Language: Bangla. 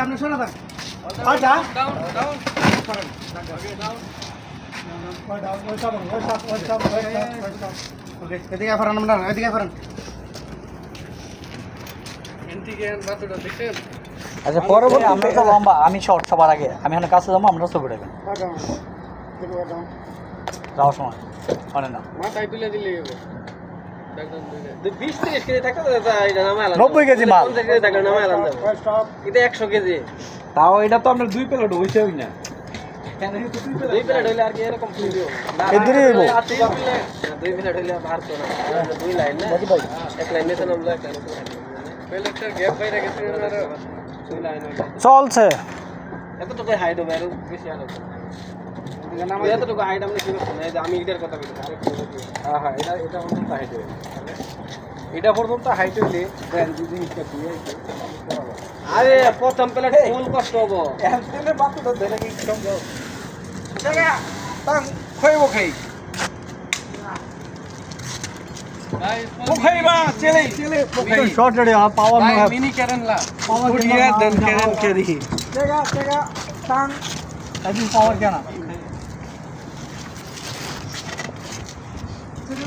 আপনি শোনা থাক আচ্ছা ওকে এদিকে ফেরান আমরা এদিকে ফেরান আচ্ছা পরবর্তী আমরা তো লম্বা আমি শর্ট সবার আগে আমি এখানে কাছে যাবো আমরা ছবি উঠাবেন যাওয়ার সময় মানে না মাথায় তুলে দিলে হবে 20-30 কেজি থাকতে এটা নামায় আলাদা 90 কেজি মাল 50 কেজি থাকলে নামায় আলাদা এটা 100 কেজি তাও এটা তো আমরা 2 প্লেট হইছেই না দুই প্লেট হইলে আর কি এরকম ফুলবে এদিকে হইবো দুই প্লেট হইলে আর তো না দুই লাইন না এক লাইন নিতে নামলো এক লাইন প্লেটটা গ্যাপ বাইরে গেছে আর দুই লাইন হইলো চলছে এতটুকু হাইট হবে আর বেশি আর হবে এতটুকু হাইট আমরা কি করছি না এই যে আমি এটার কথা বলছি হ্যাঁ হ্যাঁ এটা পর্যন্ত হাইট হবে এটা পর্যন্ত হাইট হইলে দেন যদি হিসাব দিয়ে আরে প্রথম প্লেট কোন কষ্ট হবো এখানে বাতুটা ধরে কি কম যাও জায়গা তাং খাইবো খাই মুখাইবা চলে শর্ট রেডি পাওয়ার না মিনি ক্যারেনলা পাওয়ার উঠিয়ে দেন ক্যারেন ক্যারি জায়গা তাং আজি পাওয়ার কেনা